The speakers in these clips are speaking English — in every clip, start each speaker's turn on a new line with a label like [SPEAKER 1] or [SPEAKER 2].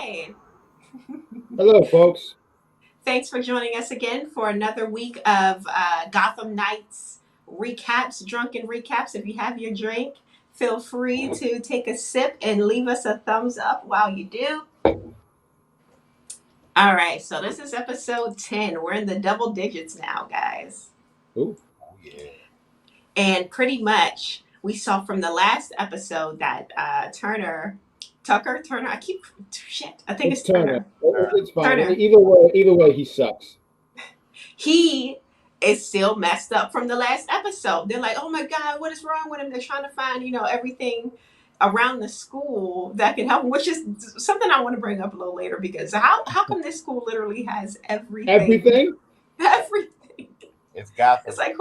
[SPEAKER 1] Hi.
[SPEAKER 2] Hello, folks.
[SPEAKER 1] Thanks for joining us again for another week of Gotham Knights recaps, drunken recaps. If you have your drink, feel free to take a sip and leave us a thumbs up while you do. All right, so this is episode 10. We're in the double digits now, guys.
[SPEAKER 2] Ooh.
[SPEAKER 3] Yeah.
[SPEAKER 1] And pretty much we saw from the last episode that Tucker, I keep, shit, I think it's Turner.
[SPEAKER 2] It's fine.
[SPEAKER 1] Turner.
[SPEAKER 2] Either way, he sucks.
[SPEAKER 1] He is still messed up from the last episode. They're like, oh my God, what is wrong with him? They're trying to find, everything around the school that can help him, which is something I want to bring up a little later because how come this school literally has everything?
[SPEAKER 2] Everything?
[SPEAKER 1] Everything.
[SPEAKER 3] It's Gotham.
[SPEAKER 1] It's like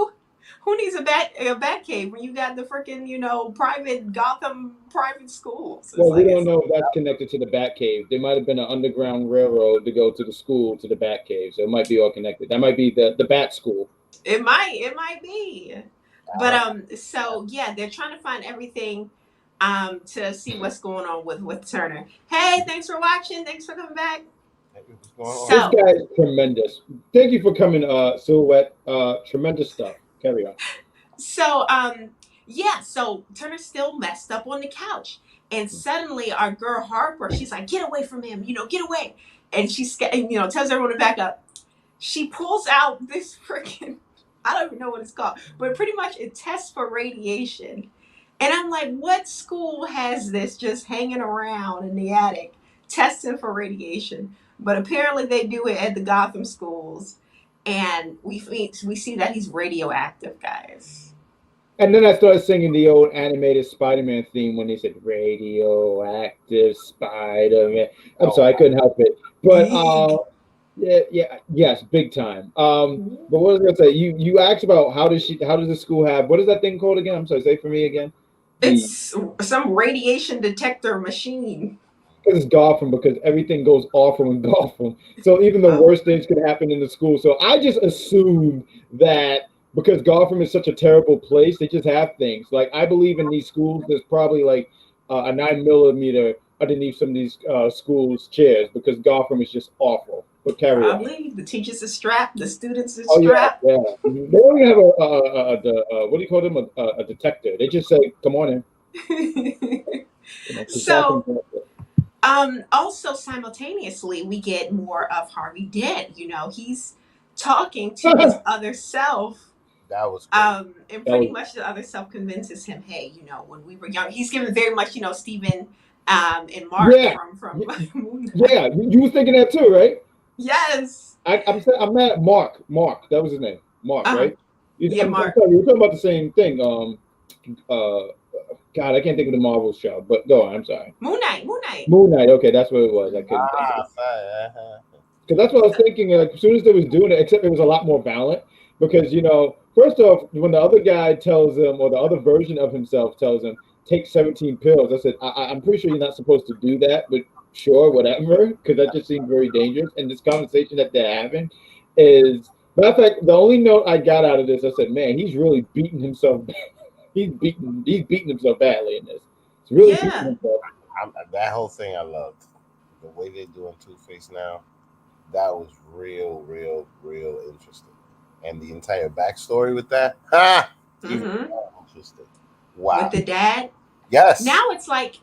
[SPEAKER 1] who needs a bat cave when you got the freaking, private Gotham private schools?
[SPEAKER 2] Well, we don't know if that's connected to the Batcave. There might have been an underground railroad to go to the school to the Batcave, so it might be all connected. That might be the Bat School.
[SPEAKER 1] It might be. But so yeah, they're trying to find everything to see what's going on with Turner. Hey, thanks for watching. Thanks for coming back.
[SPEAKER 3] What's
[SPEAKER 2] This guy is tremendous. Thank you for coming, Silhouette. Tremendous stuff. Carry on.
[SPEAKER 1] So so Turner's still messed up on the couch. And suddenly our girl Harper, she's like, get away from him, get away. And she's tells everyone to back up. She pulls out this freaking, I don't even know what it's called, but pretty much it tests for radiation. And I'm like, what school has this just hanging around in the attic testing for radiation? But apparently they do it at the Gotham schools. And we see that he's radioactive, guys.
[SPEAKER 2] And then I started singing the old animated Spider-Man theme when they said radioactive Spider-Man. I'm sorry, I couldn't help it. But yes, big time. But what was I gonna say? You asked about how does the school have, what is that thing called again? I'm sorry, say it for me again.
[SPEAKER 1] It's some radiation detector machine.
[SPEAKER 2] It's Gotham because everything goes awful in Gotham. So even the worst things could happen in the school. So I just assumed that because Gotham is such a terrible place, they just have things. Like I believe in these schools, there's probably like a 9mm underneath some of these schools' chairs because Gotham is just awful. But carry on.
[SPEAKER 1] Probably the teachers are strapped, the students are strapped.
[SPEAKER 2] Yeah. They only have what do you call them? A detector. They just say, "Come on in."
[SPEAKER 1] So. Also simultaneously, we get more of Harvey Dent. He's talking to his other self.
[SPEAKER 3] That was
[SPEAKER 1] and pretty much the other self convinces him, hey, when we were young, he's given very much, Stephen and Mark from Moon Knight.
[SPEAKER 2] Yeah, you were thinking that too, right?
[SPEAKER 1] Yes.
[SPEAKER 2] I'm mad at Mark. Mark, that was his name. Mark, right?
[SPEAKER 1] Mark.
[SPEAKER 2] You were talking about the same thing. God, I can't think of the Marvel show, but go on. I'm sorry.
[SPEAKER 1] Moon Knight.
[SPEAKER 2] Okay, that's what it was. I couldn't think of it. Because that's what I was thinking. Like, as soon as they was doing it, except it was a lot more violent. Because first off, when the other guy tells him, or the other version of himself tells him, take 17 pills. I said, I'm pretty sure you're not supposed to do that, but sure, whatever. Because that just seemed very dangerous. And this conversation that they're having is, matter of fact, the only note I got out of this, I said, man, he's really beating himself. He's beating himself badly in this. It's really beating himself.
[SPEAKER 3] That whole thing I loved. The way they're doing Two-Face now, that was real interesting. And the entire backstory with that, interesting. Wow.
[SPEAKER 1] With the dad?
[SPEAKER 3] Yes.
[SPEAKER 1] Now it's like,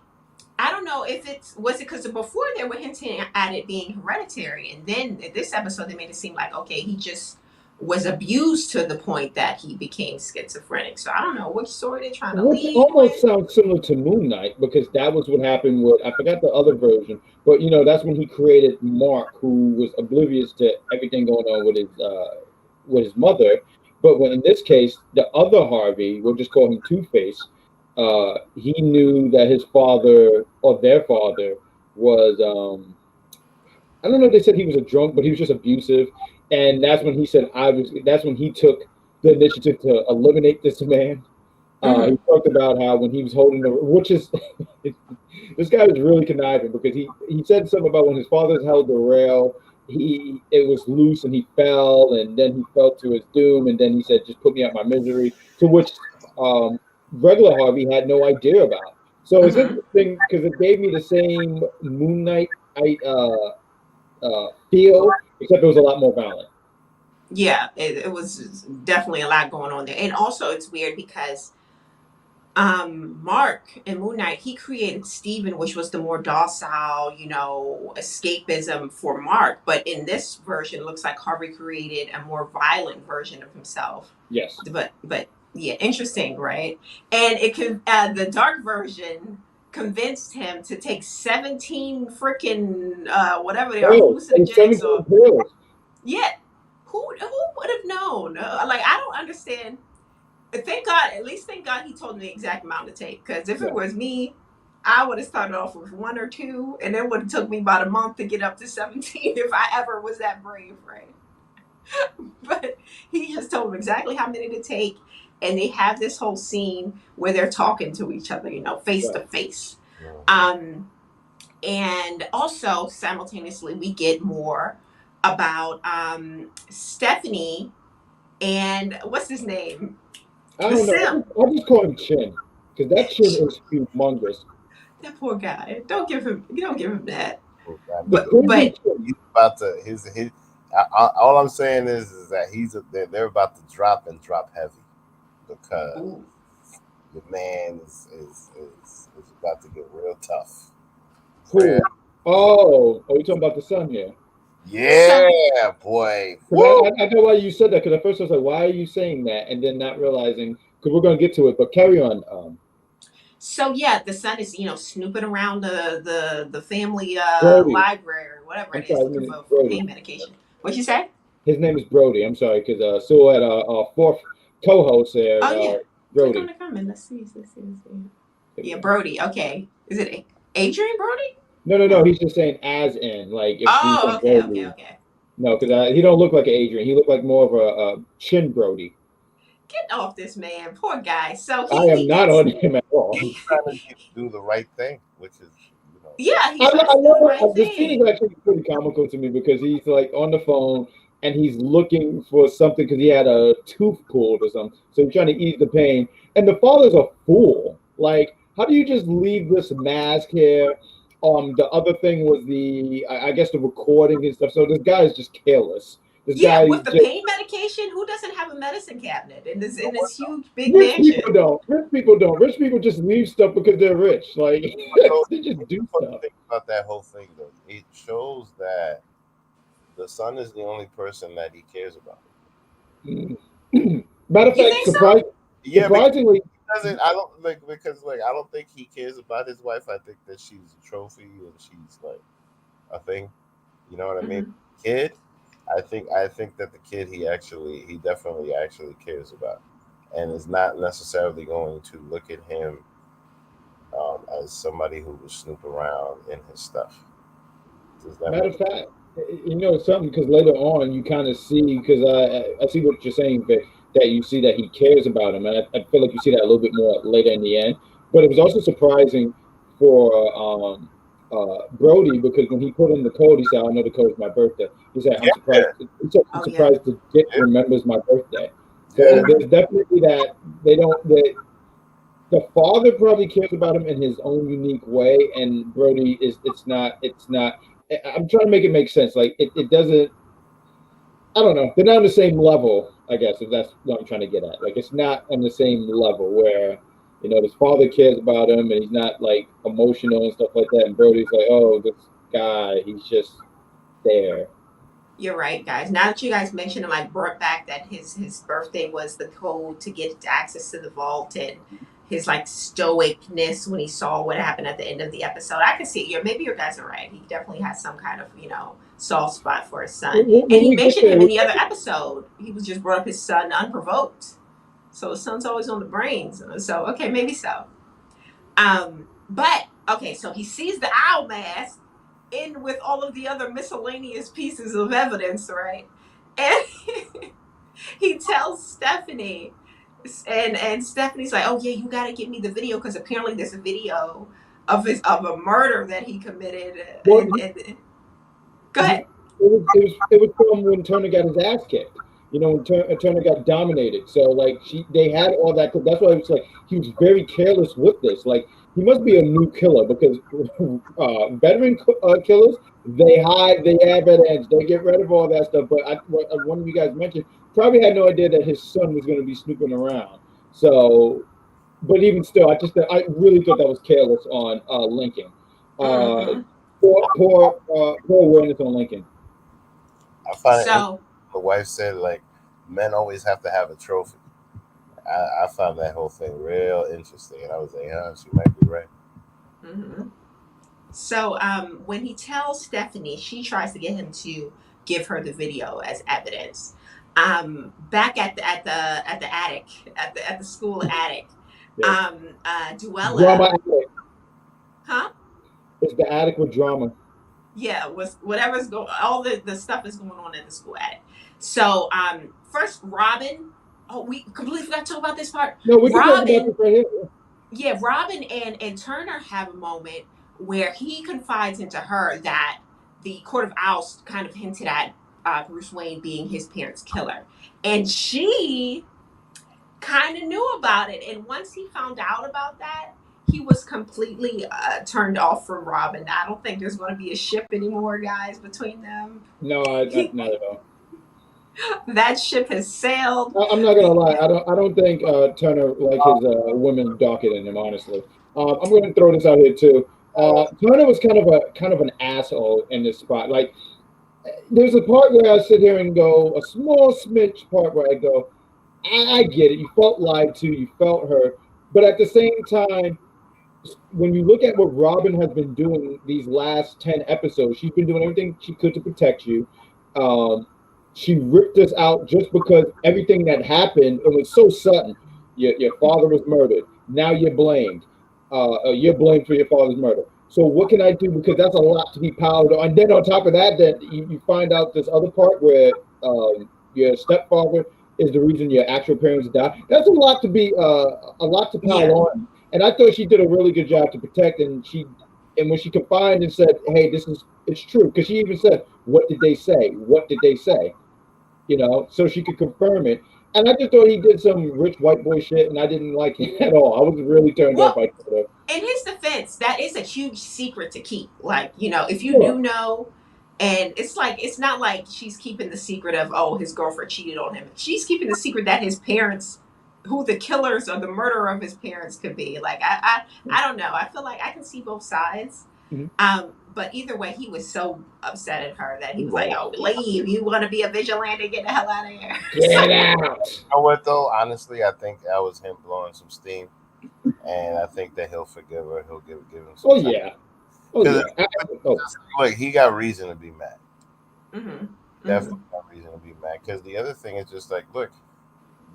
[SPEAKER 1] I don't know if was it because before they were hinting at it being hereditary, and then in this episode they made it seem like, okay, he just was abused to the point that he became schizophrenic. So I don't know which story they're trying to lead.
[SPEAKER 2] It almost sounds similar to Moon Knight because that was what happened with, I forgot the other version, but that's when he created Mark, who was oblivious to everything going on with his mother. But when in this case, the other Harvey, we'll just call him Two-Face, he knew that his father or their father was, I don't know if they said he was a drunk, but he was just abusive. And that's when he said, that's when he took the initiative to eliminate this man. He talked about how when he was holding which is, this guy was really conniving because he said something about when his father held the rail, it was loose and he fell, and then he fell to his doom, and then he said, just put me out my misery, to which regular Harvey had no idea about. So it's interesting because it gave me the same Moon Knight feel, except it was a lot more violent.
[SPEAKER 1] Yeah, it was definitely a lot going on there. And also it's weird because Mark in Moon Knight, he created Steven, which was the more docile, escapism for Mark. But in this version, it looks like Harvey created a more violent version of himself.
[SPEAKER 2] Yes.
[SPEAKER 1] But yeah, interesting, right? And it could the dark version convinced him to take 17 freaking whatever they are, hallucinogens or
[SPEAKER 2] pills.
[SPEAKER 1] yeah. Who would have known? Like, I don't understand. Thank God, at least thank God he told me the exact amount to take. Because if it was me, I would have started off with 1 or 2, and it would have took me about a month to get up to 17 if I ever was that brave, right? But he just told them exactly how many to take, and they have this whole scene where they're talking to each other, face to face. And also simultaneously, we get more about Stephanie and what's his name?
[SPEAKER 2] I don't know. I just call him Chin because that Chin is humongous.
[SPEAKER 1] That poor guy. Don't give him that.
[SPEAKER 3] But he's about to his. All I'm saying is that they're about to drop heavy because the man is about to get real tough.
[SPEAKER 2] Oh, you talking about the son here?
[SPEAKER 3] Yeah, boy.
[SPEAKER 2] I know why you said that because at first I was like, why are you saying that? And then not realizing, because we're going to get to it, but carry on.
[SPEAKER 1] So yeah, the son is snooping around the family library or whatever it is, looking for pain medication. What'd you say?
[SPEAKER 2] His name is Brody. I'm sorry, because at our fourth co-host there.
[SPEAKER 1] Oh yeah,
[SPEAKER 2] Brody.
[SPEAKER 1] Click on the comment. Let's see. Yeah, Brody. Okay, is it Adrian Brody?
[SPEAKER 2] No. He's just saying as in like.
[SPEAKER 1] Okay.
[SPEAKER 2] No, because he don't look like an Adrian. He looked like more of a Chin Brody.
[SPEAKER 1] Get off this man, poor guy. So
[SPEAKER 2] I am not on him at all.
[SPEAKER 3] He's trying to do the right thing, which is
[SPEAKER 1] yeah. He's trying to do the right
[SPEAKER 2] thing. This scene is actually pretty comical to me because he's like on the phone and he's looking for something because he had a tooth pulled or something. So he's trying to ease the pain. And the father's a fool. Like, how do you just leave this mask here? The other thing was I guess the recording and stuff. So this guy is just careless. This guy
[SPEAKER 1] with the pain medication, who doesn't have a medicine cabinet in this huge big mansion?
[SPEAKER 2] Rich people don't. Rich people just leave stuff because they're rich. Like they just do stuff.
[SPEAKER 3] Think about that whole thing though. It shows that the son is the only person that he cares about.
[SPEAKER 2] Matter of fact, surprisingly,
[SPEAKER 3] I don't think he cares about his wife. I think that she's a trophy and she's like a thing. You know what I mean? Kid. I think that the kid he definitely actually cares about, and is not necessarily going to look at him as somebody who will snoop around in his stuff.
[SPEAKER 2] Matter of fact, it's something because later on you kind of see because I see what you're saying, that you see that he cares about him, and I feel like you see that a little bit more later in the end. But it was also surprising for Brody because when he put in the code, he said, "I know the code is my birthday." He said, "I'm surprised." He said, "I'm surprised the Dick remembers my birthday." So there's definitely that the father probably cares about him in his own unique way, and Brody is. It's not. I'm trying to make it make sense. Like it doesn't. I don't know. They're not on the same level. I guess if that's what I'm trying to get at. Like it's not on the same level where. His father cares about him, and he's not like emotional and stuff like that. And Brody's like, "Oh, this guy, he's just there."
[SPEAKER 1] You're right, guys. Now that you guys mentioned and brought back that his birthday was the code to get access to the vault, and his stoicness when he saw what happened at the end of the episode, I can see. Maybe you guys are right. He definitely has some kind of soft spot for his son, and he mentioned him in the other episode. He was just brought up his son unprovoked. So the son's always on the brains. So, okay, maybe so. But, okay, so he sees the owl mask in with all of the other miscellaneous pieces of evidence, right? And he tells Stephanie, and Stephanie's like, "Oh, yeah, you got to give me the video because apparently there's a video of a murder that he committed." Go ahead.
[SPEAKER 2] It was from when Turner got his ass kicked. When Turner got dominated. So, they had all that. That's why it was he was very careless with this. Like, he must be a new killer because veteran killers, they hide, they have evidence, they get rid of all that stuff. But one of you guys mentioned probably had no idea that his son was going to be snooping around. So, but even still, I really thought that was careless on Lincoln. Uh,
[SPEAKER 1] Hmm.
[SPEAKER 2] poor awareness on Lincoln.
[SPEAKER 3] I find it interesting.
[SPEAKER 1] So
[SPEAKER 3] The wife said like men always have to have a trophy. I found that whole thing real interesting, and I was like, huh, she might be right.
[SPEAKER 1] mhm. So when he tells Stephanie, she tries to get him to give her the video as evidence. Back at the attic, at the school attic,
[SPEAKER 2] Yeah, drama
[SPEAKER 1] Duella,
[SPEAKER 2] attic.
[SPEAKER 1] huh?
[SPEAKER 2] It's the attic with drama.
[SPEAKER 1] Yeah, was whatever's going, all the stuff is going on at the school attic. So first Robin, oh, we completely forgot to talk about this part.
[SPEAKER 2] No, we can talk about
[SPEAKER 1] Robin,
[SPEAKER 2] this right here.
[SPEAKER 1] yeah, Robin and Turner have a moment where he confides into her that the Court of Owls kind of hinted at Bruce Wayne being his parents' killer, and she kind of knew about it. And once he found out about that, he was completely turned off from Robin. I don't think there's going to be a ship anymore, guys, between them.
[SPEAKER 2] No, not at all.
[SPEAKER 1] That ship has sailed.
[SPEAKER 2] I'm not gonna lie. I don't think Turner like his women docket in him. Honestly, I'm gonna throw this out here too. Turner was kind of an asshole in this spot. Like, there's a part where I sit here and go, a small smidge part where I go, I get it. You felt lied to. You felt hurt. But at the same time, when you look at what Robin has been doing these last 10 episodes, she's been doing everything she could to protect you. Um, she ripped us out just because everything that happened, it was so sudden. Your father was murdered. Now you're blamed. You're blamed for your father's murder. So what can I do? Because that's a lot to be piled on. And then on top of that, then you find out this other part where your stepfather is the reason your actual parents died. That's a lot to pile
[SPEAKER 1] Yeah.
[SPEAKER 2] on. And I thought she did a really good job to protect. And when she confined and said, "Hey, it's true," because she even said, "What did they say? What did they say?" So she could confirm it. And I just thought he did some rich white boy shit, and I didn't like it at all. I was really turned off
[SPEAKER 1] Well,
[SPEAKER 2] by Twitter.
[SPEAKER 1] in his defense, that is a huge secret to keep. Like, if you do
[SPEAKER 2] Sure.
[SPEAKER 1] know, and it's not like she's keeping the secret of, oh, his girlfriend cheated on him. She's keeping the secret that his parents, who the killers or the murderer of his parents could be. Like, I don't know. I feel like I can see both sides.
[SPEAKER 2] Mhm.
[SPEAKER 1] But either way, he was so upset at her that he was like, "Oh, leave! You want to be a vigilante? Get the hell out of here!"
[SPEAKER 2] Get out.
[SPEAKER 3] You know what though? Honestly, I think that was him blowing some steam, and I think that he'll forgive her. He'll give him some
[SPEAKER 2] Oh
[SPEAKER 3] time.
[SPEAKER 2] yeah. Oh
[SPEAKER 3] Because
[SPEAKER 2] yeah.
[SPEAKER 3] look, he got reason to be mad.
[SPEAKER 1] Mm-hmm.
[SPEAKER 3] Definitely got reason to be mad. Because the other thing is just like, look,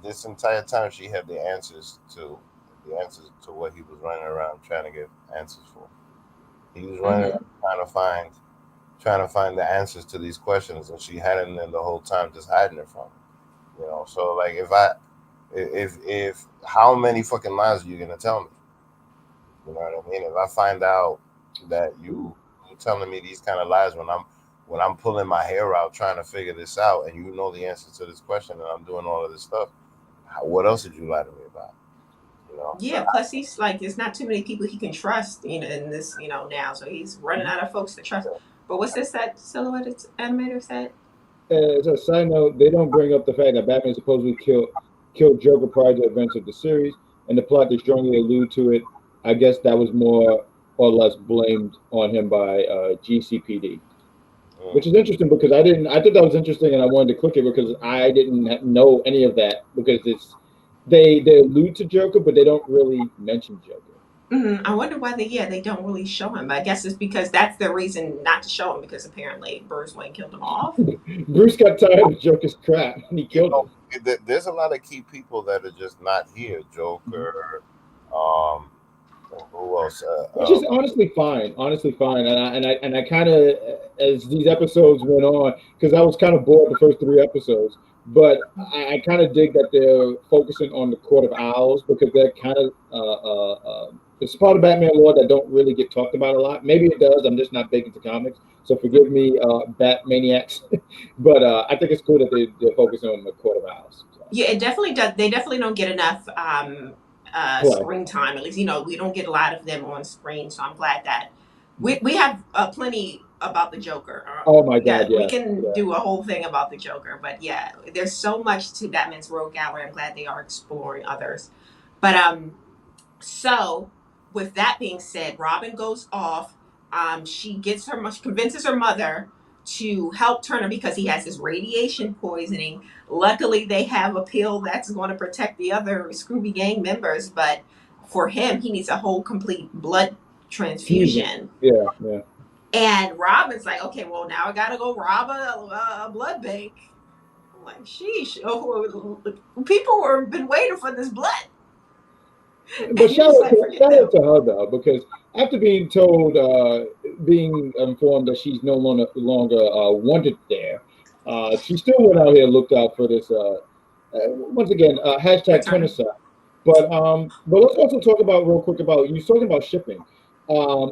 [SPEAKER 3] this entire time she had the answers to what he was running around trying to get answers for. He was running around trying to find the answers to these questions, and she had him there the whole time just hiding it from him. So like if how many fucking lies are you gonna tell me? You know what I mean? If I find out that you telling me these kind of lies when I'm pulling my hair out trying to figure this out, and you know the answer to this question, and I'm doing all of this stuff, what else did you lie to me about? So
[SPEAKER 1] Yeah. Plus, he's like, there's not too many people he can trust, in this, now. So he's running out of folks to trust. But what's this that Silhouette animator said?
[SPEAKER 2] As a side note, they don't bring up the fact that Batman supposedly killed Joker prior to the events of the series, and the plot they strongly allude to it. I guess that was more or less blamed on him by GCPD, which is interesting because I thought that was interesting, and I wanted to click it because I didn't know any of that because they allude to Joker, but they don't really mention Joker.
[SPEAKER 1] I wonder why they don't really show him. I guess it's because that's the reason not to show him, because apparently Bruce Wayne killed him off.
[SPEAKER 2] Bruce got tired of Joker's crap and he killed him.
[SPEAKER 3] There's a lot of key people that are just not here. Joker, who else?
[SPEAKER 2] Which is honestly fine, and I kind of, as these episodes went on, because I was kind of bored the first 3 episodes, but I kind of dig that they're focusing on the Court of Owls because they're kind of it's part of Batman lore that don't really get talked about a lot. Maybe it does. I'm just not big into comics, so forgive me, Bat maniacs. But I think it's cool that they're focusing on the Court of Owls. So.
[SPEAKER 1] Yeah, it definitely does. They definitely don't get enough
[SPEAKER 2] Play.
[SPEAKER 1] screen time. At least, we don't get a lot of them on screen. So I'm glad that we have plenty about the Joker.
[SPEAKER 2] Oh my God,
[SPEAKER 1] We
[SPEAKER 2] yeah,
[SPEAKER 1] can
[SPEAKER 2] yeah.
[SPEAKER 1] do a whole thing about the Joker. But yeah, there's so much to Batman's Rogue Gallery. I'm glad they are exploring others. But so with that being said, Robin goes off. She convinces her mother to help Turner because he has this radiation poisoning. Luckily, they have a pill that's going to protect the other Scooby Gang members, but for him, he needs a whole complete blood
[SPEAKER 2] Fusion.
[SPEAKER 1] transfusion.
[SPEAKER 2] Yeah, yeah.
[SPEAKER 1] And Robin's like, okay, well, now I gotta go rob a blood bank. I'm like, sheesh, people have been waiting for this blood.
[SPEAKER 2] But
[SPEAKER 1] And he was like, forget
[SPEAKER 2] shout
[SPEAKER 1] them.
[SPEAKER 2] out to her though, because after being told, being informed that she's no longer wanted there, she still went out here and looked out for this. Once again,
[SPEAKER 1] For
[SPEAKER 2] hashtag Turner
[SPEAKER 1] Turner.
[SPEAKER 2] side. But let's also talk about real quick about you was talking about shipping.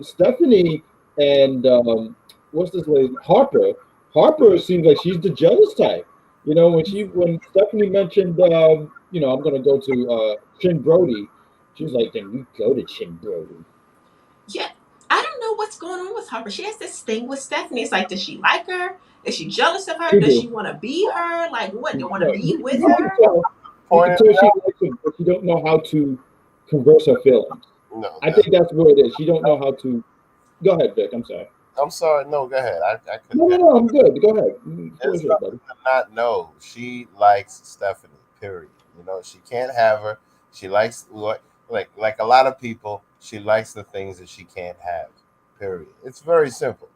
[SPEAKER 2] Stephanie and what's this lady Harper? Harper seems like she's the jealous type. When Stephanie mentioned, I'm going to go to Chin Brody. She was like, then we go to Chin Brody.
[SPEAKER 1] Yeah, I don't know what's going on with her, but she has this thing with Stephanie. It's like, does she like her? Is she jealous of her?
[SPEAKER 2] She
[SPEAKER 1] Does
[SPEAKER 2] do.
[SPEAKER 1] she want to be her? Like, what? Do you want to
[SPEAKER 2] No,
[SPEAKER 1] be with
[SPEAKER 2] you can
[SPEAKER 1] her?
[SPEAKER 2] tell. You can
[SPEAKER 3] Point
[SPEAKER 2] tell
[SPEAKER 3] it
[SPEAKER 2] she
[SPEAKER 3] out.
[SPEAKER 2] likes it, but she don't know how to converse her feelings.
[SPEAKER 3] No,
[SPEAKER 2] I think that's what it is. She don't know how to. Go ahead, Vic. I'm sorry.
[SPEAKER 3] I'm sorry. No, go ahead. I
[SPEAKER 2] No,
[SPEAKER 3] couldn't
[SPEAKER 2] no,
[SPEAKER 3] get.
[SPEAKER 2] no. I'm good. Go ahead. Floor
[SPEAKER 3] There's
[SPEAKER 2] is yours,
[SPEAKER 3] nothing
[SPEAKER 2] buddy.
[SPEAKER 3] to not know. She likes Stephanie. Period. She can't have her. She likes what like a lot of people. She likes the things that she can't have. Period. It's very simple.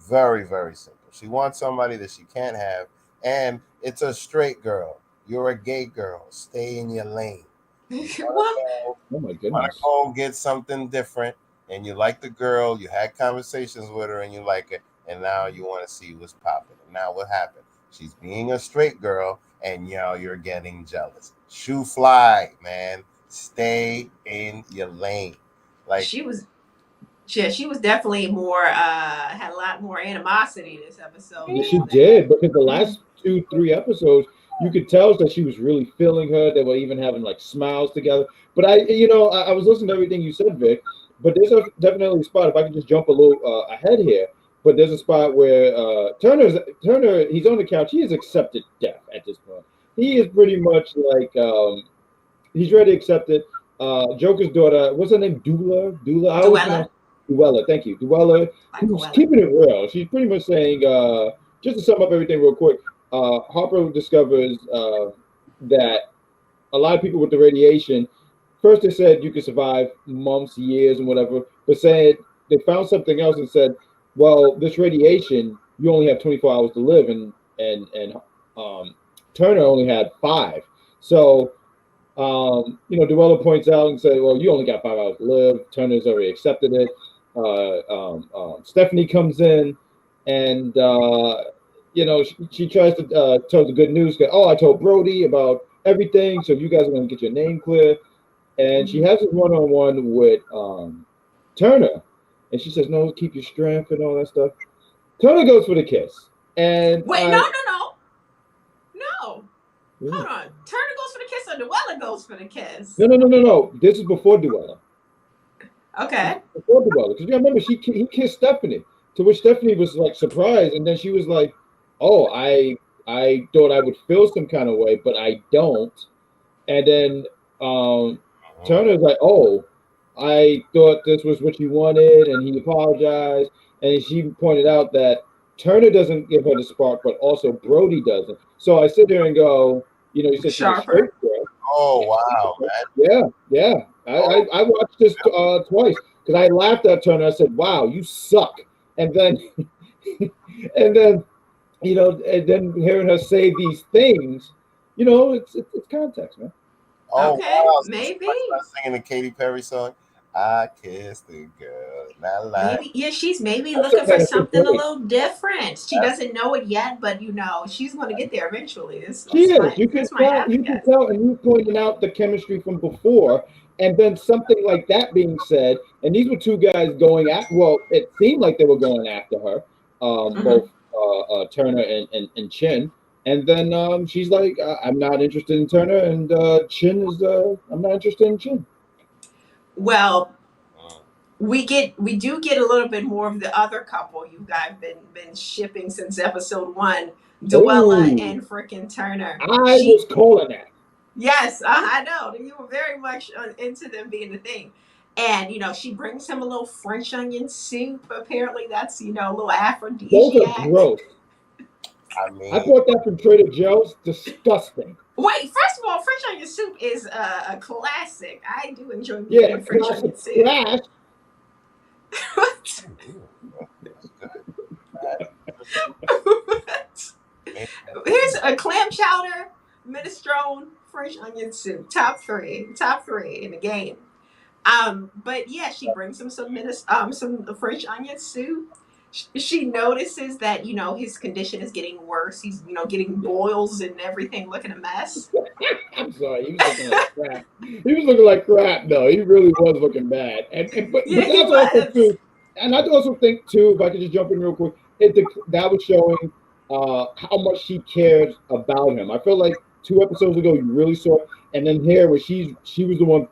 [SPEAKER 3] Very very simple. She wants somebody that she can't have, and it's a straight girl. You're a gay girl. Stay in your lane.
[SPEAKER 1] Well,
[SPEAKER 2] Oh my
[SPEAKER 3] Want to
[SPEAKER 2] goodness.
[SPEAKER 3] go and get something different, and you like the girl, you had conversations with her, and you like it, and now you want to see what's popping. And now what happened? She's being a straight girl, and you're getting jealous. Shoe fly, man. Stay in your lane. Like,
[SPEAKER 1] she was, yeah, she was definitely more, had a lot more animosity this episode
[SPEAKER 2] Yeah, she
[SPEAKER 1] than
[SPEAKER 2] did because the last 2, 3 episodes, you could tell that she was really feeling her. They were even having like smiles together. But I was listening to everything you said, Vic. But there's definitely a spot. If I could just jump a little ahead here, but there's a spot where Turner, he's on the couch. He has accepted death at this point. He is pretty much like he's ready to accept it. Joker's daughter, what's her name? Dula. I always
[SPEAKER 1] Duella.
[SPEAKER 2] pronounce Duella. Thank you, Duella.
[SPEAKER 1] Like
[SPEAKER 2] Who's
[SPEAKER 1] Duella.
[SPEAKER 2] keeping it real? She's pretty much saying, just to sum up everything real quick. Harper discovers that a lot of people with the radiation. First, they said you could survive months, years, and whatever, but said they found something else and said, well, this radiation, you only have 24 hours to live, and Turner only had 5. So Duella points out and says, "Well, you only got 5 hours to live." Turner's already accepted it. Stephanie comes in, and she tries to tell the good news. Oh, I told Brody about everything, so you guys are going to get your name clear. And she has this one-on-one with Turner, and she says, "No, keep your strength and all that stuff." Turner goes for the kiss, and
[SPEAKER 1] Wait, no.
[SPEAKER 2] yeah.
[SPEAKER 1] Hold on. Turner goes for the kiss, or Duella goes for the kiss?
[SPEAKER 2] No. This is before Duella.
[SPEAKER 1] Okay.
[SPEAKER 2] Before Duella, because you remember he kissed Stephanie, to which Stephanie was like surprised, and then she was like, "Oh, I thought I would feel some kind of way, but I don't." And then Turner's like, "Oh, I thought this was what you wanted," and he apologized, and she pointed out that Turner doesn't give her the spark, but also Brody doesn't. So I sit there and go, you said she's a straight
[SPEAKER 1] Sharper.
[SPEAKER 2] girl.
[SPEAKER 3] oh wow, man.
[SPEAKER 2] Yeah. I watched this twice because I laughed at Turner. I said, "Wow, you suck," and then and then and then hearing her say these things, it's context, man.
[SPEAKER 3] Oh
[SPEAKER 1] Okay,
[SPEAKER 3] wow. So she
[SPEAKER 1] maybe.
[SPEAKER 3] might start singing the Katy Perry song. I kissed the girl, not like
[SPEAKER 1] Maybe, yeah, she's maybe
[SPEAKER 2] Also
[SPEAKER 1] looking for
[SPEAKER 2] kind of fifth
[SPEAKER 1] something a
[SPEAKER 2] grade.
[SPEAKER 1] little different. She doesn't know it yet, but she's going to get there eventually. This,
[SPEAKER 2] She
[SPEAKER 1] this
[SPEAKER 2] is.
[SPEAKER 1] might this might
[SPEAKER 2] You
[SPEAKER 1] happen,
[SPEAKER 2] can
[SPEAKER 1] guys.
[SPEAKER 2] tell, and you pointed out the chemistry from before, and then something like that being said, and these were two guys going at. Well, it seemed like they were going after her,
[SPEAKER 1] Hmm.
[SPEAKER 2] both Turner and Chin, and then she's like, "I'm not interested in Turner," and Chin is, "I'm not interested in Chin."
[SPEAKER 1] Well,
[SPEAKER 3] Mm.
[SPEAKER 1] we do get a little bit more of the other couple you guys been shipping since episode one, Duella
[SPEAKER 2] Oh,
[SPEAKER 1] and frickin' Turner.
[SPEAKER 2] I was calling that.
[SPEAKER 1] Yes, I know you were very much into them being a thing. And she brings him a little French onion soup. Apparently, that's a little
[SPEAKER 2] Those are
[SPEAKER 1] aphrodisiac.
[SPEAKER 2] gross.
[SPEAKER 3] I
[SPEAKER 2] I
[SPEAKER 3] mean,
[SPEAKER 2] bought that from Trader Joe's. Disgusting.
[SPEAKER 1] Wait, first of all, French onion soup is a classic. I do enjoy me a
[SPEAKER 2] Yeah,
[SPEAKER 1] good French
[SPEAKER 2] classic
[SPEAKER 1] onion soup.
[SPEAKER 2] trash.
[SPEAKER 3] ooh, that's good. That is maybe
[SPEAKER 1] Here's a clam chowder, minestrone, French onion soup. Top three in the game. But yeah, she brings him some French onion soup. She notices that his condition is getting worse. He's getting boils and everything, looking a mess.
[SPEAKER 2] I'm sorry, he was looking like crap. He was looking like crap. No, he really was looking bad. And but
[SPEAKER 1] Yeah, he
[SPEAKER 2] that's also
[SPEAKER 1] was.
[SPEAKER 2] too. And I also think too, if I could just jump in real quick, that was showing how much she cares about him. I feel like 2 episodes ago you really saw, it. And then here where she was the one.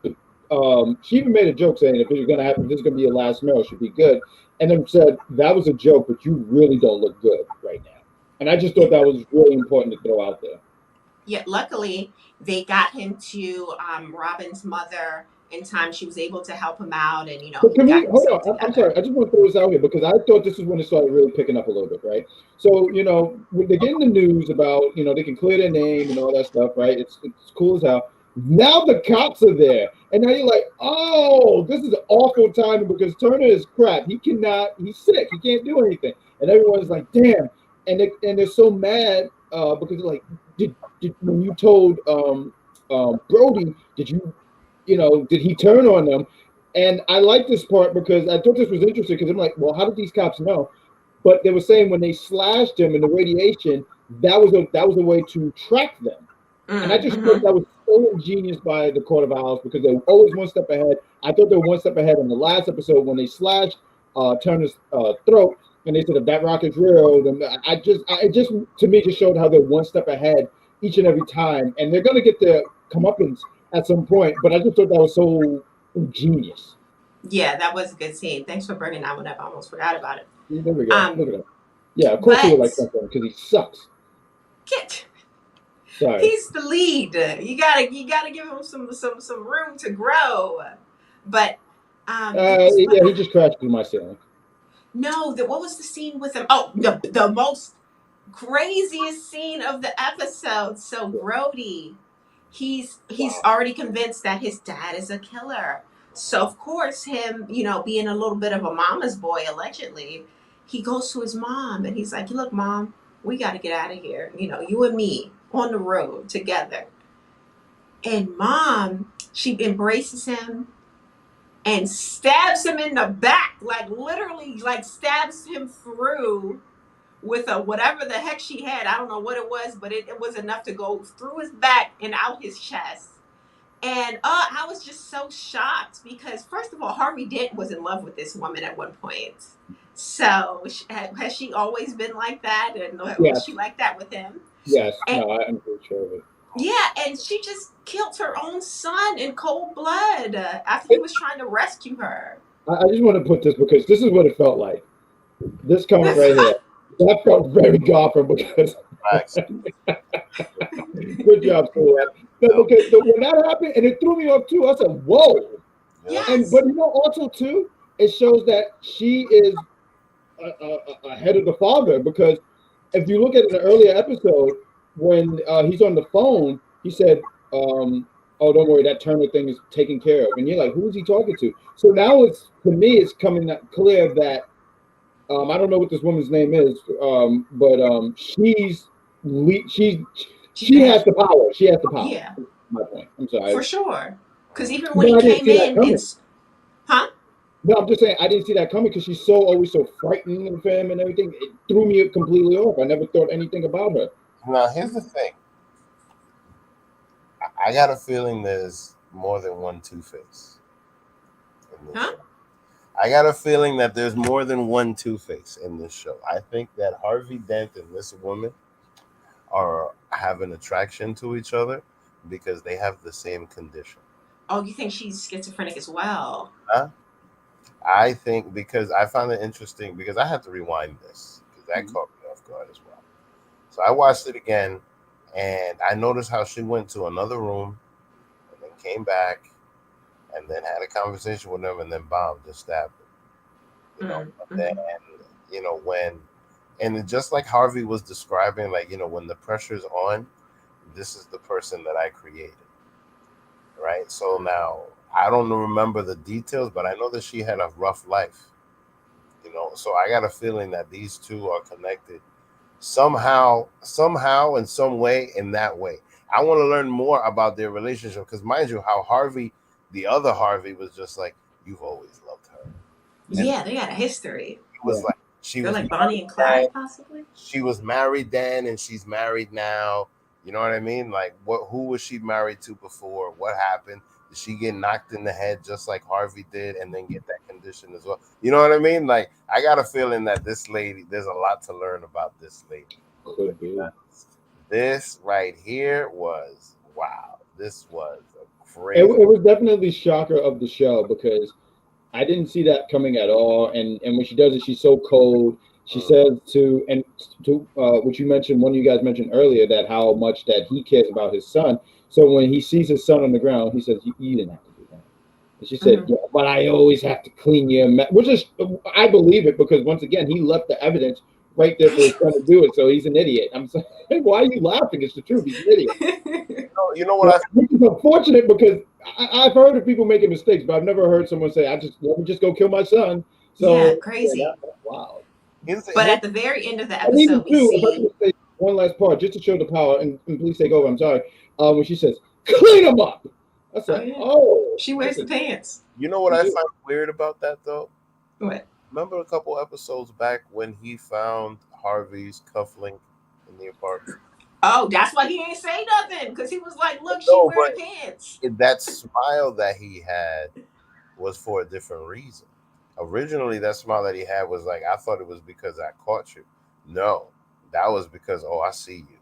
[SPEAKER 2] She even made a joke saying if it was gonna happen, if this is gonna be your last meal, should be good. And then said that was a joke, but you really don't look good right now. And I just thought that was really important to throw out there.
[SPEAKER 1] Yet luckily they got him to Robin's mother in time. She was able to help him out, and
[SPEAKER 2] But
[SPEAKER 1] he
[SPEAKER 2] can we
[SPEAKER 1] got
[SPEAKER 2] hold
[SPEAKER 1] himself
[SPEAKER 2] on? I'm
[SPEAKER 1] together.
[SPEAKER 2] sorry. I just want to throw this out here because I thought this is when it started really picking up a little bit, right? So when they're getting the news about they can clear their name and all that stuff, right? It's cool as hell. Now the cops are there, and now you're like, oh, this is awful timing because Turner is crap. He cannot. He's sick. He can't do anything, and everyone's like, damn, and they're so mad because they're like, did when you told Brody, did he turn on them? And I like this part because I thought this was interesting because I'm like, well, how did these cops know? But they were saying when they slashed him in the radiation, that was a way to track them. And I just thought
[SPEAKER 1] Mm-hmm.
[SPEAKER 2] that was so ingenious by the Court of Owls because they were always one step ahead. I thought they were one step ahead in the last episode when they slashed Turner's throat, and they said if that rock is real, then it just to me just showed how they're one step ahead each and every time, and they're gonna get their comeuppance at some point. But I just thought that was so ingenious.
[SPEAKER 1] Yeah, that was a good scene. Thanks for bringing that one up. I almost forgot about it.
[SPEAKER 2] There we go.
[SPEAKER 1] Um,
[SPEAKER 2] Look at him. Yeah, of course you would like
[SPEAKER 1] but
[SPEAKER 2] something because he sucks.
[SPEAKER 1] Kit,
[SPEAKER 2] Sorry.
[SPEAKER 1] he's the lead. You gotta give him some room to grow. But but
[SPEAKER 2] Yeah, he just crashed through my ceiling.
[SPEAKER 1] no, what was the scene with him? Oh, the most craziest scene of the episode. So Brody, he's
[SPEAKER 2] Wow.
[SPEAKER 1] already convinced that his dad is a killer. So of course, him, being a little bit of a mama's boy, allegedly, he goes to his mom and he's like, "Look, mom, we got to get out of here. You and me on the road together." And mom, she embraces him and stabs him in the back, like literally, like stabs him through with a whatever the heck she had. I don't know what it was, but it was enough to go through his back and out his chest. And I was just so shocked because, first of all, Harvey Dent was in love with this woman at one point. So has she always been like that? And was
[SPEAKER 2] Yes,
[SPEAKER 1] she like that with him?
[SPEAKER 2] yes.
[SPEAKER 1] And
[SPEAKER 2] No, I'm pretty sure of it.
[SPEAKER 1] yeah, and she just killed her own son in cold blood after he was trying to rescue her.
[SPEAKER 2] I just want to put this because this is what it felt like. This comment right here. That felt very Gotham because
[SPEAKER 3] facts.
[SPEAKER 2] good job, Stuart. No, because when that happened, and it threw me off too. I said, "Whoa!"
[SPEAKER 3] Yep.
[SPEAKER 2] And
[SPEAKER 1] Yes.
[SPEAKER 2] but also too, it shows that she is ahead of the father because if you look at an earlier episode when he's on the phone, he said, "Oh, don't worry, that Turner thing is taken care of." And you're like, "Who is he talking to?" So now it's to me, it's coming clear that I don't know what this woman's name is, but she's
[SPEAKER 1] She's
[SPEAKER 2] she
[SPEAKER 1] the
[SPEAKER 2] has
[SPEAKER 1] head.
[SPEAKER 2] the power. She has the power.
[SPEAKER 1] Yeah,
[SPEAKER 2] My point. I'm sorry.
[SPEAKER 1] for sure. Because even when
[SPEAKER 2] But
[SPEAKER 1] he
[SPEAKER 2] I didn't
[SPEAKER 1] came
[SPEAKER 2] see that
[SPEAKER 1] in,
[SPEAKER 2] coming.
[SPEAKER 1] it's huh?
[SPEAKER 2] No, I'm just saying I didn't see that coming because she's always so frightened of him and everything. It threw me completely off. I never thought anything about her.
[SPEAKER 3] Now, here's the thing. I got a feeling there's more than one Two-Face in this
[SPEAKER 1] Huh?
[SPEAKER 3] show. I got a feeling that there's more than one Two-Face in this show. I think that Harvey Dent and this woman have an attraction to each other because they have the same condition.
[SPEAKER 1] Oh, you think she's schizophrenic as well?
[SPEAKER 3] Huh? I think because I found it interesting because I had to rewind this because that
[SPEAKER 2] Mhm.
[SPEAKER 3] caught me off guard as well. So I watched it again, and I noticed how she went to another room and then came back and then had a conversation with him and then bomb just stabbed him. And then
[SPEAKER 1] Mm-hmm.
[SPEAKER 3] when just like Harvey was describing, like when the pressure's on, this is the person that I created, right? So now I don't remember the details, but I know that she had a rough life, so I got a feeling that these two are connected somehow, in some way, in that way. I want to learn more about their relationship because, mind you, how Harvey, the other Harvey, was just like, "You've always loved her," and
[SPEAKER 1] Yeah, they got a history.
[SPEAKER 3] he
[SPEAKER 2] Yeah.
[SPEAKER 3] was like, "She
[SPEAKER 1] They're
[SPEAKER 3] was
[SPEAKER 1] like
[SPEAKER 3] married
[SPEAKER 1] Bonnie and
[SPEAKER 3] then,
[SPEAKER 1] Clyde, possibly.
[SPEAKER 3] she was married then, and she's married now." You know what I mean? Like, what? Who was she married to before? What happened? Did she get knocked in the head just like Harvey did, and then get that condition as well? You know what I mean? Like, I got a feeling that this lady, there's a lot to learn about this lady.
[SPEAKER 2] Could be.
[SPEAKER 3] This right here was wow. This was a
[SPEAKER 2] It,
[SPEAKER 3] crazy.
[SPEAKER 2] it was definitely shocker of the show because I didn't see that coming at all. And when she does it, she's so cold. She
[SPEAKER 3] Mm,
[SPEAKER 2] says which you mentioned, one of you guys mentioned earlier, that how much that he cares about his son. So when he sees his son on the ground, he says, "You didn't have to do that." And she said,
[SPEAKER 1] Mm-hmm.
[SPEAKER 2] "Yeah, but I always have to clean your mess," which is, I believe it because once again, he left the evidence right there for his son to do it. So he's an idiot. I'm saying, why are you laughing? It's the truth. He's an idiot.
[SPEAKER 3] you know what
[SPEAKER 2] Well,
[SPEAKER 3] I
[SPEAKER 2] which is unfortunate because I've heard of people making mistakes, but I've never heard someone say, "I just let me just go kill my son."
[SPEAKER 1] Yeah,
[SPEAKER 2] So yeah,
[SPEAKER 1] crazy.
[SPEAKER 2] that's wild.
[SPEAKER 1] But
[SPEAKER 3] here's
[SPEAKER 1] at the very end of the
[SPEAKER 2] And even
[SPEAKER 1] episode, we
[SPEAKER 2] too, if I
[SPEAKER 1] see.
[SPEAKER 2] could say one last part, just to show the power, and please take over. I'm sorry. When she says, "Clean him up," I
[SPEAKER 1] Oh
[SPEAKER 2] said,
[SPEAKER 1] yeah,
[SPEAKER 2] "Oh,
[SPEAKER 1] she wears the
[SPEAKER 2] listen,
[SPEAKER 1] pants.
[SPEAKER 3] you know what
[SPEAKER 2] you
[SPEAKER 3] I
[SPEAKER 2] do."
[SPEAKER 3] find weird about that though?
[SPEAKER 1] What?
[SPEAKER 3] Remember a couple episodes back when he found Harvey's cufflink in the apartment?
[SPEAKER 1] Oh, that's why he ain't say nothing because he was like, "Look, she
[SPEAKER 3] No,
[SPEAKER 1] wear the
[SPEAKER 3] but
[SPEAKER 1] pants."
[SPEAKER 3] that smile that he had was for a different reason. Originally, that smile that he had was like, I thought it was because I caught you. No, that was because, oh, I see you.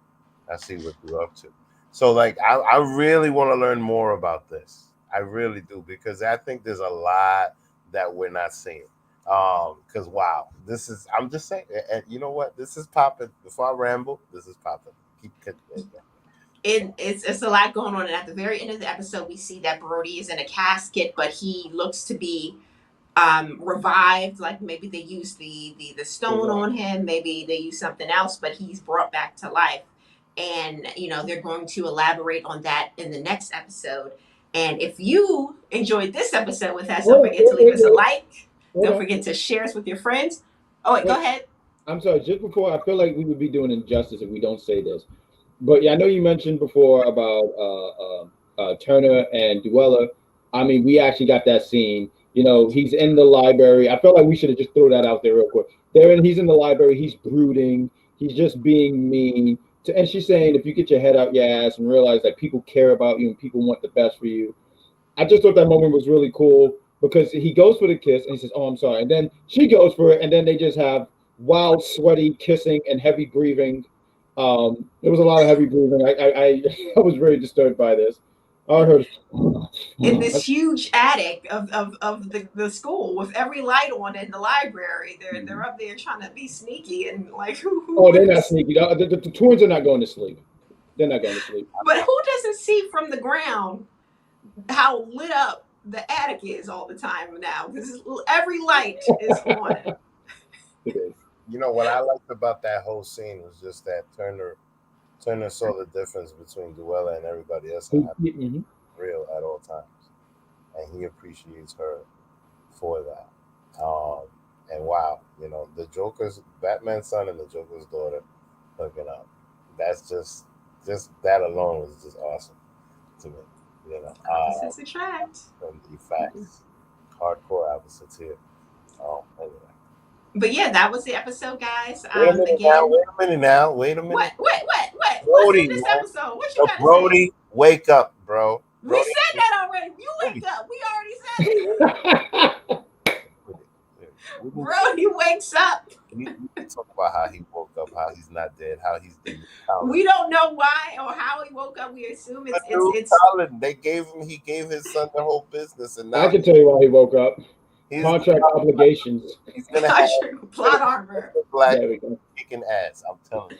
[SPEAKER 3] I see what you're up to. So, like, I really want to learn more about this. I really do because I think there's a lot that we're not seeing. Because wow, I'm just saying, and you know what? This is popping. Before I ramble, this is popping. Keep cutting.
[SPEAKER 1] It's a lot going on, and at the very end of the episode, we see that Brody is in a casket, but he looks to be revived. Like maybe they used the stone on him, maybe they used something else, but he's brought back to life. And they're going to elaborate on that in the next episode. And if you enjoyed this episode with us, don't
[SPEAKER 2] Hold on,
[SPEAKER 1] forget to leave us a like.
[SPEAKER 2] hold
[SPEAKER 1] Don't
[SPEAKER 2] on.
[SPEAKER 1] forget to share us with your friends. Oh wait, go
[SPEAKER 2] Wait,
[SPEAKER 1] ahead.
[SPEAKER 2] I'm sorry. Just before, I feel like we would be doing injustice if we don't say this. But yeah, I know you mentioned before about Turner and Duella. I mean, we actually got that scene. He's in the library. I felt like we should have just throw that out there real quick. He's in the library. He's brooding. He's just being mean. And she's saying, if you get your head out your ass and realize that people care about you and people want the best for you. I just thought that moment was really cool because he goes for the kiss and he says, "Oh, I'm sorry," and then she goes for it, and then they just have wild, sweaty kissing and heavy breathing. There was a lot of heavy breathing. I was very disturbed by this. I heard.
[SPEAKER 1] In this huge attic of the school with every light on in the library. They're up there trying to be sneaky and like
[SPEAKER 2] Oh,
[SPEAKER 1] who
[SPEAKER 2] they're not
[SPEAKER 1] is.
[SPEAKER 2] sneaky. The twins are not going to sleep. They're not going to sleep.
[SPEAKER 1] But who doesn't see from the ground how lit up the attic is all the time now? Because every light is on.
[SPEAKER 2] It is.
[SPEAKER 3] What I liked about that whole scene was just that Turner saw the difference between Duella and everybody else and had
[SPEAKER 2] Mhm.
[SPEAKER 3] real at all times, and he appreciates her for that. And wow, the Joker's Batman's son and the Joker's daughter hooking up. That's just that alone was just awesome to me.
[SPEAKER 1] Opposites attract.
[SPEAKER 3] From the facts, hardcore opposites here. Anyway.
[SPEAKER 1] But yeah, that was the episode, guys.
[SPEAKER 3] Wait a minute now.
[SPEAKER 1] Again,
[SPEAKER 3] Wait a minute now. Wait a
[SPEAKER 1] what,
[SPEAKER 3] minute.
[SPEAKER 1] what, what, what? What's in
[SPEAKER 3] Brody,
[SPEAKER 1] this
[SPEAKER 3] man.
[SPEAKER 1] episode? What you
[SPEAKER 3] So
[SPEAKER 1] got to say?
[SPEAKER 3] Brody, wake up, bro.
[SPEAKER 1] We
[SPEAKER 3] Brody,
[SPEAKER 1] said that already. You wake
[SPEAKER 3] Brody.
[SPEAKER 1] up. We already said it.
[SPEAKER 3] We need
[SPEAKER 1] Brody wakes up.
[SPEAKER 3] we need to talk about how he woke up how he's not dead, how he's the new
[SPEAKER 1] We don't know why or how he woke up. We assume it's
[SPEAKER 3] Colin. He gave his son the whole business, and now
[SPEAKER 2] I can tell you why he woke up.
[SPEAKER 3] he's
[SPEAKER 2] Contract obligations.
[SPEAKER 3] he's gonna have
[SPEAKER 1] plot armor.
[SPEAKER 3] black
[SPEAKER 2] There we go.
[SPEAKER 3] kicking ass. I'm telling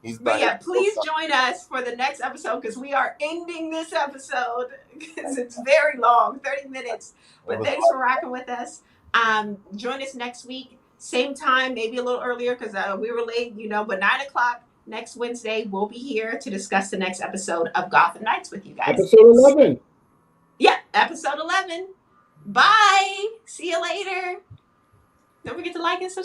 [SPEAKER 3] you.
[SPEAKER 1] But yeah, please join us for the next episode because we are ending this episode because it's very long, 30 minutes. But thanks for rocking with us. Join us next week, same time, maybe a little earlier because we were late, but 9:00 next Wednesday, we'll be here to discuss the next episode of Gotham Knights with you guys.
[SPEAKER 2] Episode 11.
[SPEAKER 1] Yeah, episode 11. Bye. See you later. Don't forget to like and subscribe.